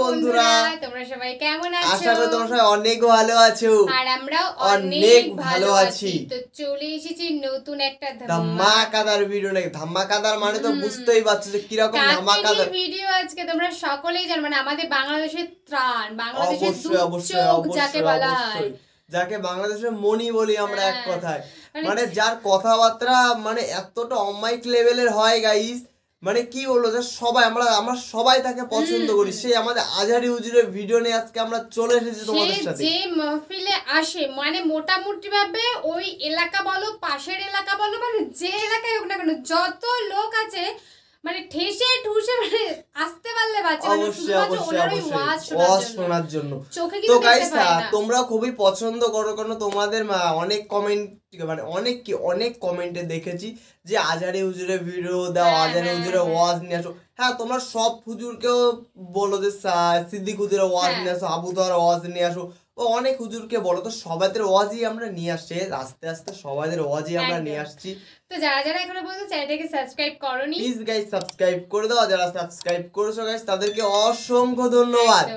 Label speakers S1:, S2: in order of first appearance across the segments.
S1: বন্ধুরা,
S2: তোমরা সবাই কেমন আছো?
S1: আশা করি তোমরা সবাই অনেক ভালো আছো।
S2: আর আমরাও
S1: অনেক ভালো আছি।
S2: তো চলে এসেছি নতুন একটা
S1: ধামাকাদার ভিডিও নাকি। ধামাকাদার মানে তো বুঝতেই পারছো যে কি রকম ধামাকাদার
S2: ভিডিও। আজকে তোমরা সকলেই জানো, মানে আমাদের বাংলাদেশের ত্রাণ, বাংলাদেশের
S1: দুর্যোগ
S2: যাকে বলা হয়,
S1: যাকে বাংলাদেশের মনি বলি আমরা এক কথায়, মানে যার কথাবার্তা মানে এতটা অমাইক লেভেলের হয় গাইস, মানে কি বলবো, যে সবাই আমরা সবাই তাকে পছন্দ করি। সেই আমাদের আজহারি হুজুরের ভিডিও নিয়ে আজকে আমরা চলে এসেছি তোমাদের সাথে।
S2: যে মাহফিলে আসে মানে মোটামুটি ভাবে ওই এলাকা বলো, পাশের এলাকা বলো, মানে যে এলাকায় হোক না কেন, যত লোক আছে মানে ঠেসে ঠুসে মানে আসতে পারলে বাঁচে, মানে
S1: ওয়াজ শোনার জন্য। তো গাইস তোমরা খুবই পছন্দ করো, কারণ তোমাদের অনেক কমেন্ট, মানে অনেক কমেন্টে দেখেছি যে আজহারি হুজুরের ভিডিও দাও, আজহারি হুজুরের ওয়াজ নিয়ে আসো। হ্যাঁ, তোমরা সব হুজুরকেও বলো যে সিদ্দিক হুজুরের ওয়াজ নিয়ে আসো, আবু তার ওয়াজ নিয়ে আসো, ও অনেক হুজুরকে বলো। তো সবাইদের ওয়াজই আমরা নিয়ে আসছি, আস্তে আস্তে সবাইদের ওয়াজই আমরা নিয়ে আসছি।
S2: তো যারা যারা এখনো পর্যন্ত চ্যানেলটাকে সাবস্ক্রাইব করোনি,
S1: প্লিজ গাইস সাবস্ক্রাইব করে দাও। যারা সাবস্ক্রাইব করেছো গাইস তাদেরকে অসংখ্য ধন্যবাদ।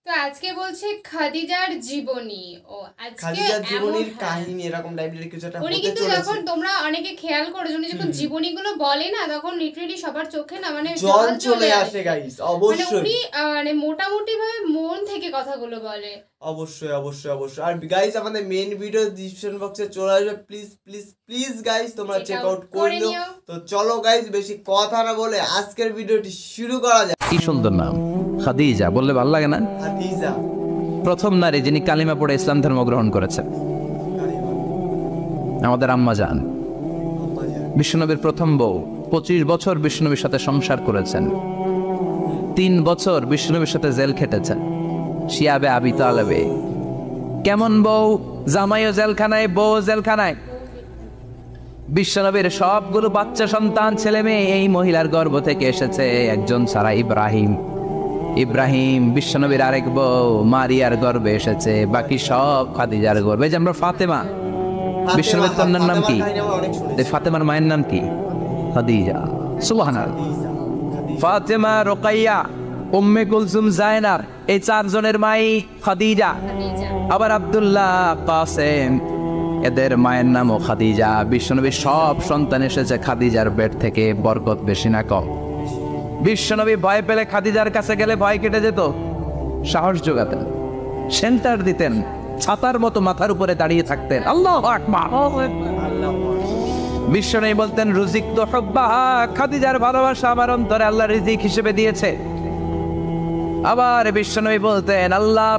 S2: তো আজকে বলছে খাদিজার জীবনী। ও আজকে
S1: খাদিজার জীবনীর কাহিনী এরকম টাইপের কিছু একটা হতে চলেছে।
S2: কিন্তু যখন তোমরা অনেকে খেয়াল করেছো, যখন জীবনীগুলো বলে না, তখন লিটারালি সবার চোখে না মানে
S1: জল চলে আসে গাইস। অবশ্যই
S2: উনি মানে মোটামুটি ভাবে মন থেকে কথাগুলো বলে।
S1: অবশ্যই অবশ্যই অবশ্যই। আর গাইস আমাদের মেইন ভিডিও ডিসক্রিপশন বক্সে চলে আসবে, প্লিজ প্লিজ প্লিজ গাইস তোমরা চেক আউট করে নিও। তো চলো গাইস বেশি কথা না বলে আজকের ভিডিওটি শুরু করা যাক।
S3: কি সুন্দর নাম খাদিজা, বললে ভালো লাগে না?
S1: খাদিজা
S3: প্রথম নারী যিনি কালিমা পড়ে ইসলাম ধর্ম গ্রহণ করেছেন, আমাদের আম্মা জান, বিশ্বনবীর প্রথম বউ। 25 বছর বিশ্বনবীর সাথে সংসার করেছেন, 3 বছর বিশ্বনবীর সাথে জেল খেটেছেন, শিয়াবে আবি তালেবে। কেমন বউ? জামাইও জেলখানায়, বউ জেলখানায়। বিশ্বনবীর সবগুলো বাচ্চা সন্তান, ছেলে মেয়ে এই মহিলার গর্ভ থেকে এসেছে, একজন ছাড়া ইব্রাহিম বিশ্বনবীর আরেক বউ মারিয়ার গর্ভে এসেছে, বাকি সব খাদিজার গর্ভে। যে আমরা ফাতেমা, বিশ্বনবীর কন্যার নাম কি? ফাতেমার মায়ের নাম কি? খাদিজা। সুবহানাল্লাহ। ফাতেমা, রোকাইয়া, উম্মে কুলসুম, জায়নাব, এই 4 জনের মাই খাদিজা। আবার আব্দুল্লাহ, কাসেম, এদের মায়ের নামও খাদিজা। বিশ্বনবীর সব সন্তান এসেছে খাদিজার পেট থেকে। বরকত বেশি না কম? বিশ্বনবী ভয় পেলে খাদিজার কাছে গেলে ভয় কেটে যেত, সাহস যোগাতেন, সেন্টার দিতেন, ছাতার মতো মাথার উপরে দাঁড়িয়ে থাকতেন। আল্লাহু আকবার। বিশ্বনবী বলতেন রুজিক তো হুব্বাহা, খাদিজার ভালোবাসা আমার অন্তরে আল্লাহ রিজিক হিসেবে দিয়েছে। আবার বিশ্বনবী বলতেন আল্লাহ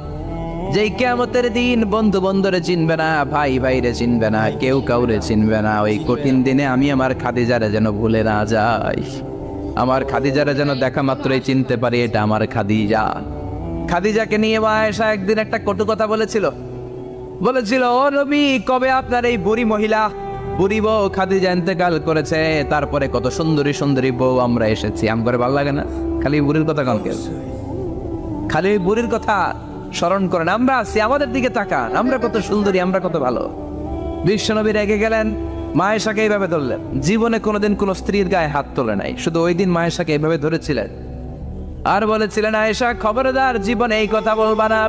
S3: যেই কিয়ামতের দিন বন্ধু বন্ধুরে চিনবে না, ভাই ভাইরে চিনবে না, কেউ কাউরে চিনবে না, ওই কঠিন দিনে আমি আমার খাদিজারে যেন ভুলে না যাই, আমার খাদিজারে যেন দেখা মাত্রই চিনতে পারি এটা আমার খাদিজা। খাদিজাকে নিয়ে মা আয়েশা একদিন একটা কটু কথা বলেছিল, ও নবী, কবে আপনার এই বুড়ি বউ খাদিজা ইন্তেকাল করেছে, তারপরে কত সুন্দরী সুন্দরী বউ আমরা এসেছি, আমার ভালো লাগে না? খালি বুড়ির কথা কম কেন? খালি বুড়ির কথা স্মরণ করেন। আমরা আছি, আমাদের দিকে তাকান, আমরা কত সুন্দরী, আমরা কত ভালো। বিশ্বনবী রেগে গেলেন, মা আয়েশাকে এইভাবে ধরলেন। জীবনে কোনোদিন কোনো স্ত্রীর গায়ে হাত তোলে নাই, শুধু ওই দিন মা আয়েশাকে এইভাবে ধরেছিলেন আর বলেছিলেন, আয়েশা খবরদার জীবনে এই কথা বলবা না,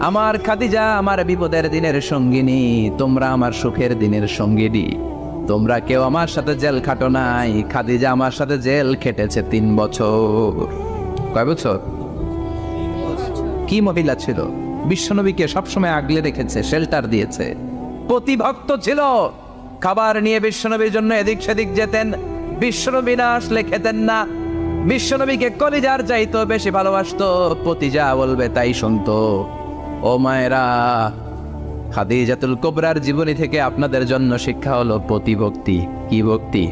S3: আমার খাদিজা আমার বিপদের দিনের সঙ্গিনী, তোমরা আমার সুখের দিনের সঙ্গিনী, তোমরা কেউ আমার সাথে জেল খাটো নাই, খাদিজা আমার সাথে জেল খেটেছে 3 বছর। কয় বছর? কি মহিলা ছিল! বিশ্বনবীকে সবসময় আগলে রেখেছে, শেল্টার দিয়েছে, প্রতিভক্ত ছিল। খাবার নিয়ে বিশ্বনবীর জন্য এদিক সেদিক যেতেন, বিশ্বনবী না আসলে খেতেন না। বিশ্বনবীকে কলিজার চাইতো বেশি ভালোবাসতো, পতি যা বলবে তাই শুনতো। ও মায়েরা, খাদিজাতুল কুবরার জীবনী থেকে আপনাদের জন্য শিক্ষা হলো প্রতিভক্তি। কি ভক্তি?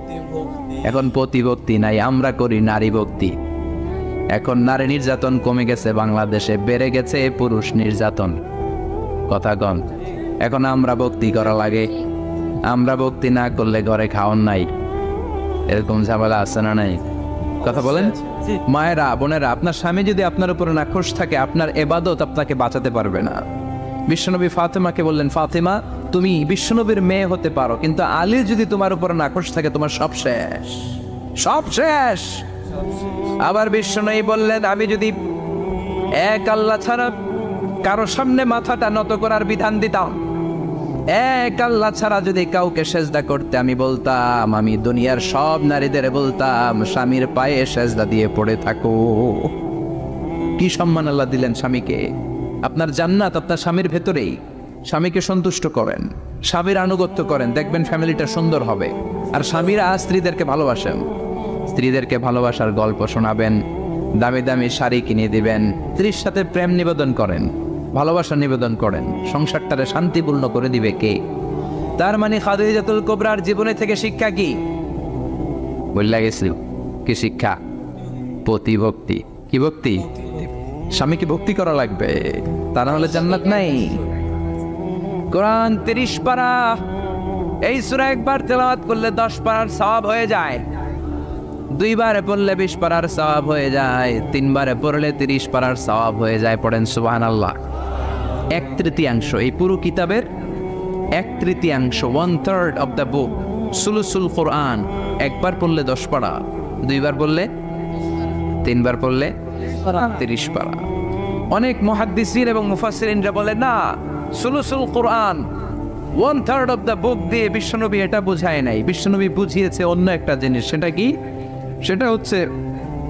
S3: এখন প্রতিভক্তি নাই, আমরা করি নারী ভক্তি। এখন নারী নির্যাতন কমে গেছে বাংলাদেশে, বেড়ে গেছে পুরুষ নির্যাতন। কথা কন। এখন আমরা ভক্তি করা লাগে, আমরা ভক্তি না করলে ঘরে খাওয়ান নাই, এরকম ঝামেলা আছে না নাই? কথা বলেন। মায়েরা, বোনেরা, আপনার স্বামী যদি আপনার উপর নাখোশ থাকে, আপনার ইবাদত আপনাকে বাঁচাতে পারবে না। বিশ্বনবী ফাতেমাকে বললেন, ফাতেমা তুমি বিশ্বনবীর মেয়ে হতে পারো, কিন্তু আলী যদি তোমার উপর নাখোশ থাকে তোমার সব শেষ, সব শেষ। আবার বিশ্বনবী বললেন, আমি যদি এক আল্লাহ ছাড়া কারো সামনে মাথাটা নত করার বিধান দিতাম। এক আল্লাহ ছাড়া যদি কাউকে সেজদা করতে আমি বলতাম, আমি দুনিয়ার সব নারীদের বলতাম স্বামীর পায়ে সেজদা দিয়ে পড়ে থাকো। কি সম্মান আল্লাহ দিলেন স্বামীকে। আপনার জান্নাত আপনার স্বামীর ভেতরেই। স্বামীকে সন্তুষ্ট করেন, স্বামীর আনুগত্য করেন, দেখবেন ফ্যামিলিটা সুন্দর হবে। আর স্বামীরা স্ত্রীদেরকে ভালোবাসেন, স্ত্রীদেরকে ভালোবাসার গল্প শোনাবেন, দামি দামি শাড়ি কিনে দিবেন, স্ত্রীর সাথে প্রেম নিবেদন করেন, ভালোবাসা নিবেদন করেন, সংসারটারে শান্তিপূর্ণ করে দিবে কে? তার মানে খাদিজাতুল কুবরার জীবনে থেকে শিক্ষা কি? বললা গেছিল কি শিক্ষা? প্রতিভক্তি। কি ভক্তি? স্বামীকে ভক্তি করা লাগবে, তা না হলে জান্নাত নাই। কোরআন 30 পারা, এই সূরা একবার তেলাওয়াত করলে 10 পারার সওয়াব হয়ে যায়, 2 বারে পড়লে 20 পারার সওয়াব হয়ে যায়, 3 বারে পড়লে 30 পারার সওয়াব হয়ে যায়। পড়েন সুবহানাল্লাহ। 1/3 এই পুরো কিতাবের 1/3, 1/3 অফ দ্য বুক, সুলুসুল কোরআন, একবার পড়লে 10 পারা, 2 বার পড়লে 3 বার পড়লে 30 পারা। অনেক মুহাদ্দিসিন এবং মুফাসসিরিনরা বলে না, সুলুসুল কোরআন 1/3 অফ দ্য বুক দিয়ে বিশ্বনবী এটা বুঝায় নাই। বিশ্বনবী বুঝিয়েছে অন্য একটা জিনিস। সেটা কি? সেটা হচ্ছে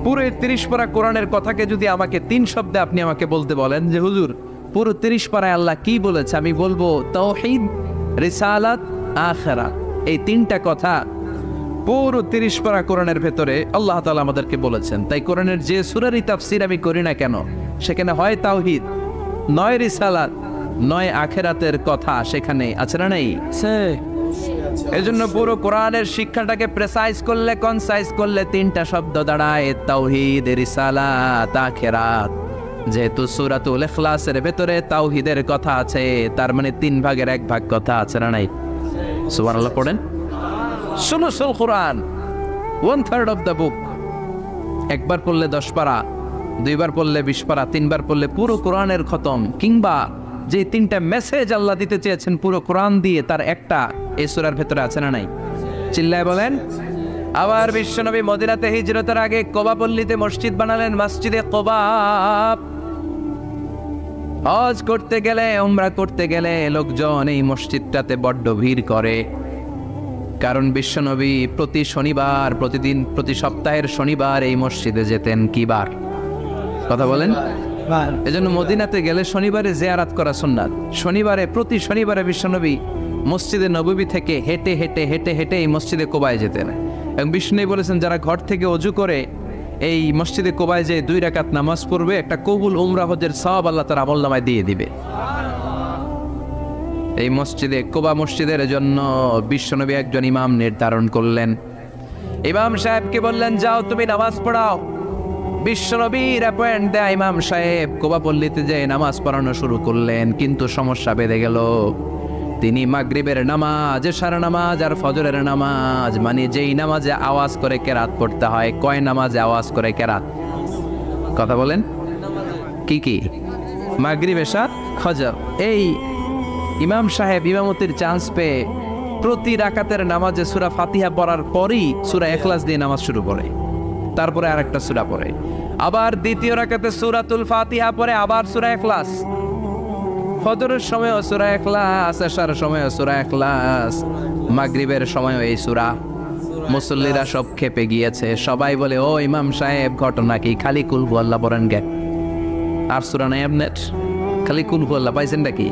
S3: পুরো 30 পারা কোরআনের কথাকে যদি আমাকে 3 শব্দে আপনি আমাকে বলতে বলেন যে হুজুর পুরো 30 পারায় আল্লাহ কি বলেছে, আমি বলবো তাওহীদ, রিসালাত, আখিরাত। এই 3টা কথা পুরো 30 পারা কোরআনের ভেতরে আল্লাহ তাআলা আমাদেরকে বলেছেন। তাই কোরআনের যে সূরারই তাফসীর আমি করি না কেন, সেখানে হয় তাওহীদ, নয় রিসালাত, নয় আখিরাতের কথা সেখানে আছে না নাই? এজন্য পুরো কোরআনের শিক্ষাটাকে প্রেসাইজ করলে, কনসাইজ করলে 3টা শব্দ দাঁড়ায়, তাওহীদ, রিসালাত, আখিরাত। যেহেতু সূরাতুল ইখলাসের ভেতরে তাওহীদের কথা আছে, তার মানে 3 ভাগের 1 ভাগ কথা আছে না নাই? সুবহানাল্লাহ পড়েন। সুলুসুল কোরআন 1/3 অফ দ্য বুক, একবার পড়লে 10 পারা, 2 বার পড়লে 20 পারা, 3 বার পড়লে পুরো কোরআনের খতম। কিংবা যে 3টা মেসেজ আল্লাহ দিতে চেয়েছেন পুরো কোরআন দিয়ে, তার একটা এই সূরার ভেতরে আছে না নাই? চিল্লায় বলেন। আবার বিশ্বনবী মদিনাতে হিজরতের আগে কোবা পল্লীতে মসজিদ বানালেন, মসজিদে কোবা। হজ করতে গেলে, উমরা করতে গেলে লোকজন এই মসজিদটাতে বড্ড ভিড় করে। কারণ বিশ্বনবী প্রতি শনিবার, প্রতি সপ্তাহের শনিবার এই মসজিদে যেতেন। কি বার? কথা বলেন। এজন্য মদিনাতে গেলে শনিবারে জিয়ারত করা সুন্নাত। প্রতি শনিবারে বিশ্বনবী মসজিদে নববী থেকে হেঁটে হেঁটে হেঁটে হেঁটে এই মসজিদে কোবায় যেতেন। এবং বিষ্ণু বলেছেন যারা ঘর থেকে ওযু করে এই মসজিদে কোবায় যে 2 রাকাত নামাজ পড়বে, একটা কবুল উমরা হজের সওয়াব আল্লাহ তার আমলনামায় দিয়ে দিবে। এই মসজিদে কোবা মসজিদের জন্য বিশ্বনবী একজন ইমাম নির্ধারণ করলেন। ইমাম সাহেবকে বললেন যাও তুমি নামাজ পড়াও। বিশ্বনবীর অ্যাপয়েন্ট দেয়া ইমাম সাহেব কোবা পল্লীতে যে নামাজ পড়ানো শুরু করলেন, কিন্তু সমস্যা বেড়ে গেল। তিনি মাগরিবের নামাজ, এশার নামাজ আর ফজরের নামাজ, মানে যেই নামাজে আওয়াজ করে কেরাত পড়তে হয়, কয় নামাজে আওয়াজ করে কেরাত? কথা বলেন। কি কি? মাগরিব, এশা, ফজর। এই ইমাম সাহেব ইমামতির চান্স পেয়ে প্রতি রাকাতের নামাজে সূরা ফাতিহা পড়ার পরই সূরা ইখলাস দিয়ে নামাজ শুরু করে, তারপরে আরেকটা সূরা পড়ে, আবার দ্বিতীয় রাকাতে সূরাতুল ফাতিহা পড়ে, আবার সূরা ইখলাস। ফজরের সময়ও সূরা ইখলাস, এশার সময়ও সূরা ইখলাস, মাগরিবের সময়ও এই সূরা। মুসল্লিরা সব খেপে গিয়েছে। সবাই বলে ও ইমাম সাহেব ঘটনা কি? খালি কুল হুয়াল্লাহ পড়েন গে, আর সূরা নাই আপনার? খালি কুল হুয়াল্লাহ পাইছেন নাকি?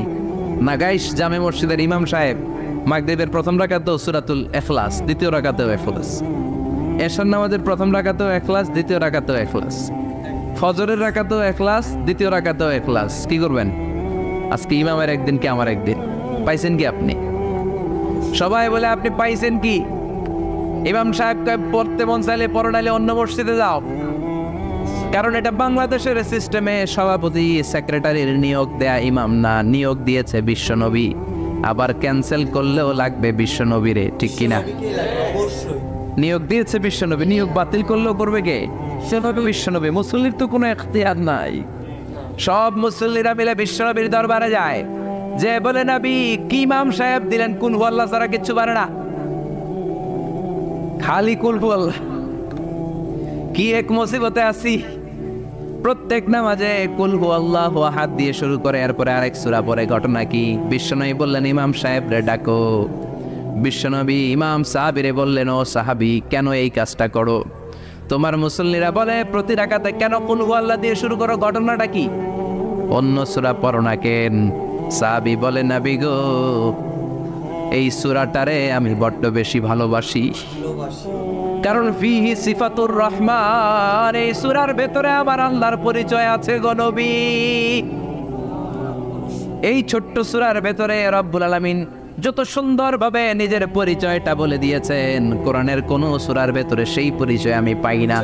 S3: নাগাইশ জামে মসজিদের ইমাম সাহেব মাগরিবের প্রথম রাকাতেও সূরাতুল ইখলাস, দ্বিতীয় রাকাতেও ইখলাস, এশার নামাজের প্রথম রাকাতেও ইখলাস, দ্বিতীয় রাকাতেও ইখলাস, ফজরের রাকাতেও ইখলাস, দ্বিতীয় রাকাতেও ইখলাস। কি করবেন? আজকে ইমামের একদিন কি আমার একদিন। পাইছেন কি আপনি? সবাই বলে আপনি পাইছেন কি? ইমাম সাহেব পড়তে মন চাইলে পড়ো, নাইলে অন্য মসজিদে যাও। কারণ এটা বাংলাদেশের সিস্টেমে সভাপতি সেক্রেটারির নিয়োগ দেয়া ইমাম না, নিয়োগ দিয়েছে বিশ্বনবী। আবার ক্যান্সেল করলেও লাগবে বিশ্বনবীরে, ঠিক কিনা? নিয়োগ দিয়েছে বিশ্বনবী, নিয়োগ বাতিল করলেও করবে কে? সেভাবে বিশ্বনবী। মুসল্লির তো কোনো এখতিয়ার নাই। সব মুসল্লিরা মিলে বিশ্বনবীর দরবারে যায়, যে বলে নবী কি ইমাম সাহেব দিলেন কুল হুয়াল্লাহ ছাড়া কিচ্ছু পারে না, খালি কুল হুয়াল্লাহ। কি এক মুসিবতে আছি, প্রত্যেক নামাজে কুল হুয়াল্লাহু আহাদ দিয়ে শুরু করে, এরপরে আরেক সূরা পড়ে। ঘটনা কি? বিশ্বনবী বললেন, ইমাম সাহেব রে ডাকো। বিশ্বনবী ইমাম সাহাবীরে বললেন, ও সাহাবী, কেন এই কাজটা করো? তোমার মুসল্লিরা বলে প্রতি রাকাতে কেন কুল হুয়াল্লাহ দিয়ে শুরু করো, ঘটনাটা কি? অন্য সূরা পড়ো না কেন? সাহাবী বলে, নবী গো, এই সূরাটারে আমি বড্ড বেশি ভালোবাসি, কারণ ফিহি সিফাতুর রহমান, এই সূরার ভেতরে আমার আল্লাহর পরিচয় আছে গো নবী। এই ছোট্ট সূরার ভেতরে রব্বুল আলামিন যত সুন্দরভাবে নিজের পরিচয়টা বলে দিয়েছেন, কোরআনের কোন সূরার ভেতরে সেই পরিচয় আমি পাই না।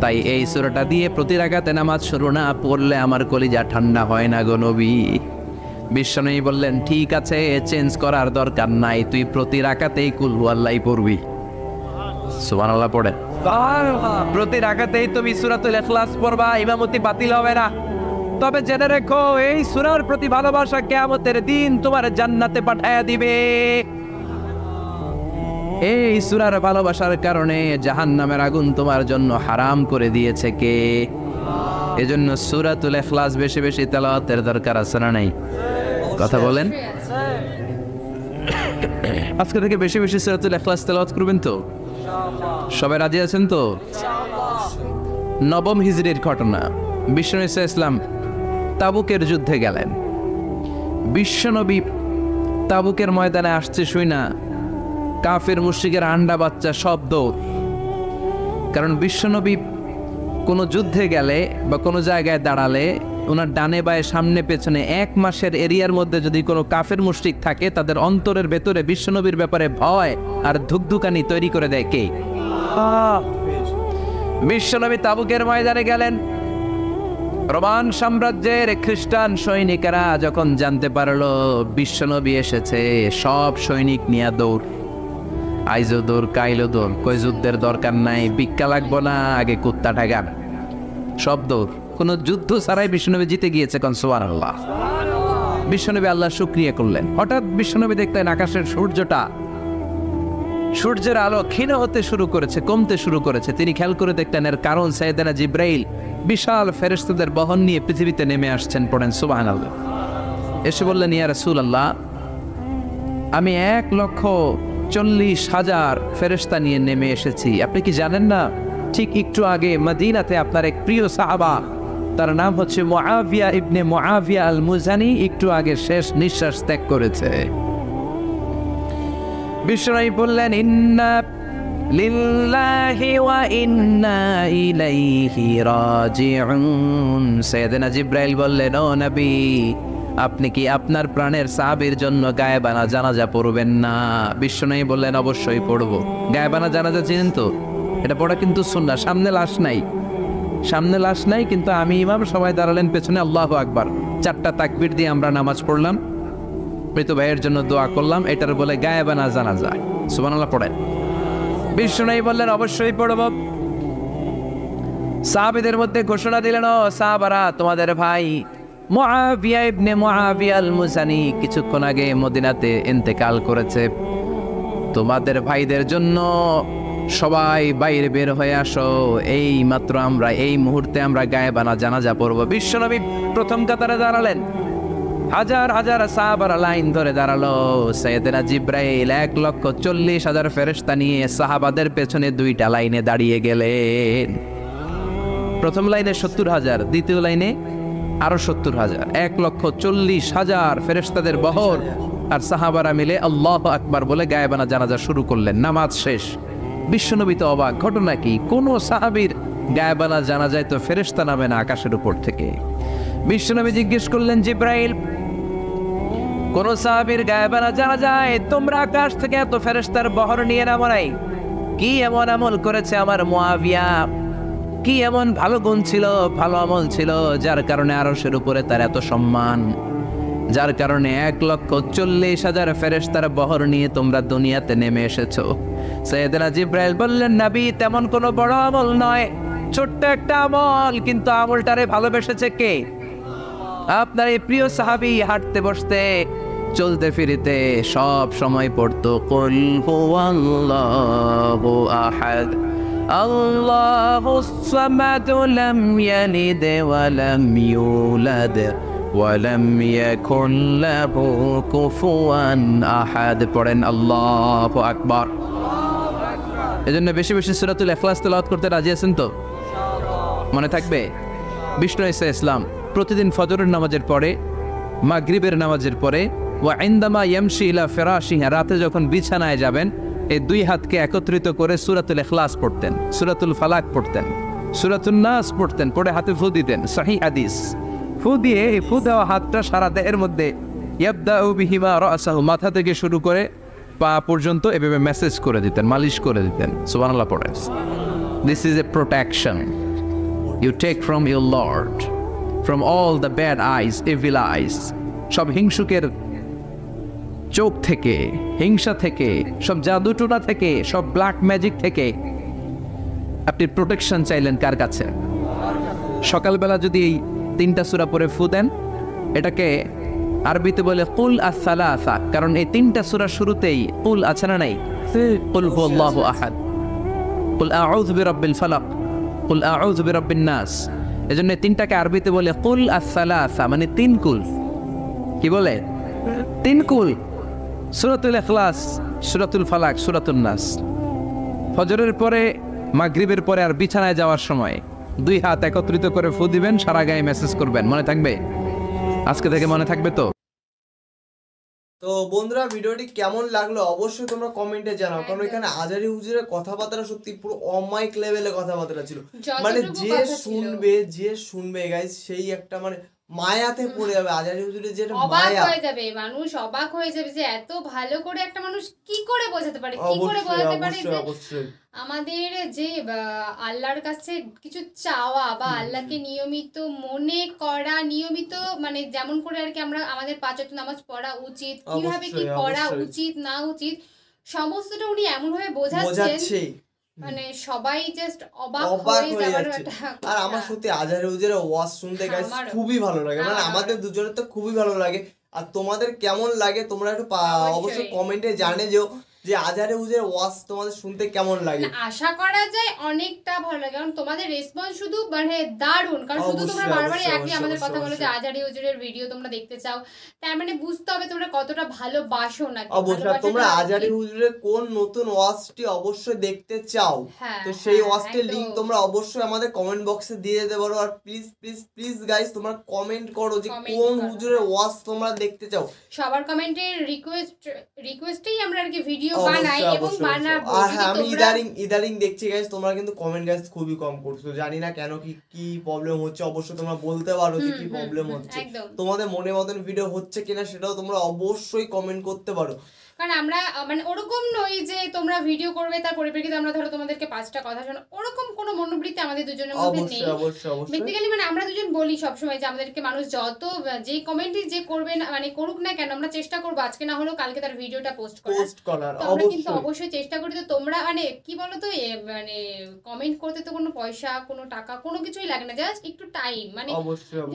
S3: তাই এই সূরাটা দিয়ে প্রতি রাকাতে নামাজ শুরু না পড়লে আমার কলিজা ঠান্ডা হয় না গো নবী। বিশ্বনবী বললেন, ঠিক আছে, চেঞ্জ করার দরকার নাই, তুই প্রতি রাকাতেই কুল হুয়াল্লাহই পড়বি। সুবহানাল্লাহ পড়ে। প্রতি রাকাতেই তুমি সূরাতুল ইখলাস পড়বা, ইমামতি বাতিল হবে না। তবে জেনে রেখো, এই সূরার প্রতি ভালোবাসা কিয়ামতের দিন তোমার জান্নাতে পাঠায়া দিবে। এই সূরার ভালোবাসার কারণে জাহান্নামের আগুন তোমার জন্য হারাম করে দিয়েছে কে? এজন্য সূরাতুল ইখলাস বেশি বেশি তেলাওয়াতের দরকার আছে না নাই? কথা বলেন। আজকে থেকে বেশি বেশি সূরাতুল ইখলাস তেলাওয়াত করবেন তো? সবাই রাজি আছেন তো? নবম হিজরির ঘটনা। বিশ্বনবী ইসলাম তাবুকের যুদ্ধে গেলেন। বিশ্বনবী তাবুকের ময়দানে আসছে শুই না কাফের মুশরিকের আন্ডা বাচ্চা সব দৌড়। কারণ বিশ্বনবী কোনো যুদ্ধে গেলে বা কোনো জায়গায় দাঁড়ালে ওনার ডানে বায়ে সামনে পেছনে 1 মাসের এরিয়ার মধ্যে যদি কোনো কাফের মুশরিক থাকে, তাদের অন্তরের ভেতরে বিশ্বনবীর ব্যাপারে ভয় আর ধুকধুকানি তৈরি করে দেয় কে? বিশ্বনবী তাবুকের ময়দানে গেলেন। রোমান সাম্রাজ্যের খ্রিস্টান সৈনিকেরা যখন জানতে পারলো বিশ্বনবী এসেছে, সব সৈনিক নিয়ে দৌড়। আইজো দৌড়, কাইলো দৌড়, কই যুদ্ধের দরকার নাই, ভিক্ষা লাগবো না, আগে কুত্তা ঠাগান, সব দৌড়। কোন যুদ্ধ ছাড়াই বিশ্বনবী জিতে গিয়েছে। কোন সুবহানাল্লাহ। বিশ্বনবী আল্লাহ শুকরিয়া করলেন। হঠাৎ বিশ্বনবী দেখলেন আকাশের সূর্যের আলো ক্ষীণ হতে শুরু করেছে, কমতে শুরু করেছে। তিনি খেয়াল করে দেখলেন এর কারণ সাইয়েদনা জিব্রাইল বিশাল ফেরেশতাদের বহন নিয়ে পৃথিবীতে নেমে আসছেন। পড়েন সুবহানাল্লাহ। এসে বললেন, ইয়া রাসূলুল্লাহ, আমি 1,40,000 ফেরেশতা নিয়ে নেমে এসেছি। আপনি কি জানেন না, ঠিক একটু আগে মদিনাতে আপনার এক প্রিয় সাহাবা, তার নাম হচ্ছে মুআবিয়া ইবনে মুআবিয়া আল মুজানি, একটু আগে শেষ নিঃশ্বাস ত্যাগ করেছে। বিশ্বনবী বললেন, ইন্না লিল্লাহি ওয়া ইন্না ইলাইহি রাজিউন। সাইয়েদনা জিব্রাইল বললেন, ও নবী, আপনি কি আপনার প্রাণের সাহাবীর জন্য গায়েবানা জানাজা পড়বেন না? বিশ্বনবী বললেন, অবশ্যই পড়ব। গায়েবানা জানাজা চিনেন তো? এটা পড়া কিন্তু সুন্নাহ। সামনে লাশ নাই, কিন্তু আমি ইমাম, সবাই দাঁড়ালেন পেছনে, আল্লাহু আকবার, 4টা তাকবীর দিয়ে আমরা নামাজ পড়লাম, মৃত ভাইয়ের জন্য দোয়া করলাম, এটার বলে গায়েবানা জানাজা। সুবহানাল্লাহ পড়েন। বিশ্বনবী বললেন, অবশ্যই পড়ব। সাহাবীদের মধ্যে ঘোষণা দিলেন, ও সাহাবারা, তোমাদের ভাই মুআবিয়া ইবনে মুআবিয়া আল মুজানি কিছুক্ষণ আগে মদিনাতে ইন্তেকাল করেছে। তোমাদের ভাইদের জন্য সবাই বাইরে বের হয়ে আসো, এই মাত্র আমরা এই মুহূর্তে আমরা গায়েবানা জানাজা পড়ব। বিশ্বনবী প্রথম কাতারে দাঁড়ালেন, হাজার হাজার সাহাবারা লাইন ধরে দাঁড়ালো। সাইয়েদনা জিব্রাইল 1,40,000 ফেরেশতা নিয়ে সাহাবাদের পেছনে 2টা লাইনে দাঁড়িয়ে গেলেন। প্রথম লাইনে 70,000, দ্বিতীয় লাইনে আরো 70,000, 1,40,000 ফেরেশতাদের বহর। আর সাহাবারা মিলে আল্লাহু আকবার বলে গায়েবানা জানাজা শুরু করলেন। নামাজ শেষ। বিশ্বনবী তো অবাক, ঘটনা কি? কোন সাহাবীর গায়েবানা জানাজায় তো ফেরেশতা নামে না আকাশের উপর থেকে। বিশ্বনবী জিজ্ঞেস করলেন, জিব্রাইল, কোন সাহাবীর গায়েবানা জানাজায় তোমরা আকাশ থেকে এত ফেরেশতার বহর নিয়ে নামো নাই? কি এমন আমল করেছে আমার মুআবিয়া? কি এমন ভালো গুণ ছিল, ভালো আমল ছিল, যার কারণে আরশের উপরে তার এত সম্মান, যার কারণে 1,40,000 ফেরেশতার বহর নিয়ে তোমরা দুনিয়াতে নেমে এসেছো? সাইয়েদনা জিব্রাইল বললেন, নবী, তেমন কোনো বড় আমল নয়, ছোট্ট একটা আমল, কিন্তু আমলটারে ভালোবেসেছে কে? আপনার এই প্রিয় সাহাবী হাঁটতে বসতে চলতে ফিরিতে সব সময় পড়তো কুল হুয়াল্লাহু আহাদ আল্লাহুস সামাদু লাম ইয়ালিদ ওয়া লাম ইউলাদ ওয়া লাম ইয়াকুল লাহু কুফুয়ান আহাদ। পড়েন আল্লাহু আকবার। এজন্য বেশি বেশি সূরাতুল ইখলাস তেলাওয়াত করতে রাজি আছেন তো? মনে থাকবে? বিষ্ণু ঈসা ইসলাম প্রতিদিন ফজরের নামাজের পরে, মাগরিবের নামাজের পরে, ওয়া ইনদামা ইয়ামশি ইলা ফিরাশিহি, রাতে যখন বিছানায় যাবেন এই দুই হাতকে একত্রিত করে সূরাতুল ইখলাস পড়তেন, সূরাতুল ফালাক পড়তেন, সূরাতুন নাস পড়তেন, পড়ে হাতে ফু দিতেন। সহিহ হাদিস। ফু দিয়ে এই ফু দেওয়া হাতটা সারা দেহের মধ্যে ইয়াবদাউ বিহিমা রাসাহু, মাথা থেকে শুরু করে পা পর্যন্ত এভাবে মেসেজ করে দিতেন, মালিশ করে দিতেন। সুবহানাল্লাহ পড়েন। This is a protection you take from your Lord, from all the bad eyes, evil eyes, সব হিংসুকের চোখ থেকে, হিংসা থেকে, সব জাদুটোনা থেকে, সব ব্ল্যাক ম্যাজিক থেকে আপনি প্রোটেকশন চাইলেন কার কাছে? সকালবেলা যদি এই 3টা সূরা পড়ে ফু দেন, এটাকে আরবিতে বলে কুল আস-সালাসা, কারণ এই 3টা সূরা শুরুতেই কুল আছে না নাই? কুল হুয়াল্লাহু আহাদ, কুল আউযু বিরাব্বিল ফালাক, কুল আউযু বিরাব্বিন নাস। এজন্য 3টাকে আরবিতে বলে কুল আস-সালাসা, মানে 3 কুল। কি বলে? 3 কুল। সূরাতুল ইখলাস, সূরাতুল ফালাক, সূরাতুন নাস। ফজরের পরে, মাগরিবের পরে আর বিছানায় যাওয়ার সময় 2 হাত একত্রিত করে ফু দিবেন, সারা গায়ে মেসেজ করবেন। মনে থাকবে? আজকে থেকে মনে থাকবে তো?
S1: তো বন্ধুরা, ভিডিওটি কেমন লাগলো অবশ্যই তোমরা কমেন্টে জানাও, কারণ এখানে আজারি হুজুরের কথাবার্তা সত্যি পুরো অমাইক লেভেলে কথাবার্তা ছিল। মানে যে শুনবে গাইস, সেই একটা মানে মায়াতে পড়ে যাবে। আজারি হুজুরের যে মায়া,
S2: হয়ে যাবে মানুষ, অবাক হয়ে যাবে যে এত ভালো করে একটা মানুষ কি করে বোঝাতে পারে, কি করে বোঝাতে পারে যে আমাদের যে আল্লাহর কাছে কিছু চাওয়া বা আল্লাহকে নিয়মিত মনে করা, নিয়মিত মানে যেমন করে আর কি আমরা আমাদের 5 ওয়াক্ত নামাজ পড়া উচিত, কিভাবে কি করা উচিত না উচিত, সমস্তটা উনি এমন ভাবে বোঝাচ্ছেন মানে সবাই জাস্ট অবাক হয়ে যাচ্ছে।
S1: আর আমার সত্যি আজারি হুজুরের ওয়াজ শুনতে গাইস খুবই ভালো লাগে, মানে আমাদের দুজনের তো খুবই ভালো লাগে। আর তোমাদের কেমন লাগে তোমরা একটু অবশ্যই কমেন্টে জানিও যে আজারি হুজুরের ওয়াজ তোমাদের শুনতে কেমন লাগে।
S2: আশা করা যায় অনেকটা ভালো লাগে, কারণ তোমাদের রেসপন্স শুধু মানে দারুণ, কারণ শুধু তোমরা বারবার একই আমাদের কথা বলো যে আজারি হুজুরের ভিডিও তোমরা দেখতে চাও, তার মানে বুঝতে হবে তোমরা কতটা ভালোবাসো না।
S1: অবশ্যই তোমরা আজারি হুজুরের কোন নতুন ওয়াজটি অবশ্যই দেখতে চাও, তো সেই ওয়াজটির লিংক তোমরা অবশ্যই আমাদের কমেন্ট বক্সে দিয়ে দিতে পারো। আর প্লিজ প্লিজ প্লিজ গাইস তোমরা কমেন্ট করো যে কোন হুজুরের ওয়াজ তোমরা দেখতে চাও।
S2: সবার কমেন্টের রিকোয়েস্টেই আমরা আর কি ভিডিও বানাই এবং বানাবো।
S1: আর হ্যাঁ, আমি ইদারিং দেখছি গাইস তোমরা কিন্তু কমেন্ট গাইস খুবই কম করছো, জানি না কেন, কি প্রবলেম হচ্ছে। অবশ্যই তোমরা বলতে পারো যে কি প্রবলেম হচ্ছে, তোমাদের মনে মতন ভিডিও হচ্ছে কিনা সেটাও তোমরা অবশ্যই কমেন্ট করতে পারো।
S2: কারণ আমরা মানে ওরকম নই যে তোমরা ভিডিও করবে তার পরিপ্রেক্ষিতে আমরা ধরো তোমাদেরকে 5টা কথা শোনো, ওরকম কোনো মনোবৃত্তি আমাদের দুজনের মধ্যে নেই। বেসিক্যালি মানে আমরা দুজন বলি সবসময় যে আমাদেরকে মানুষ যত যে কমেন্টই যে করবে না মানে করুক না কেন, আমরা চেষ্টা করবো আজকে না হলেও কালকে তার ভিডিওটা পোস্ট করার। আমরা কিন্তু অবশ্যই চেষ্টা করি। তো তোমরা মানে কি বলো তো মানে কমেন্ট করতে তো কোনো পয়সা কোনো টাকা কোনো কিছুই লাগে না, জাস্ট একটু টাইম, মানে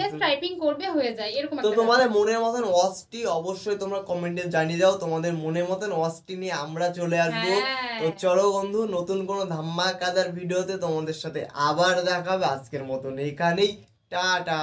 S2: জাস্ট টাইপিং করবে হয়ে যায় এরকম।
S1: তো তোমাদের মনের মতন ওয়াজটি অবশ্যই তোমরা কমেন্টে জানিয়ে দাও, তোমাদের মনের মতন ওয়াজটি নিয়ে আমরা চলে আসবো। তো চলো বন্ধু, নতুন কোনো ধামাকাদার ভিডিওতে তোমাদের সাথে আবার দেখাবে। আজকের মতন এখানেই, টাটা।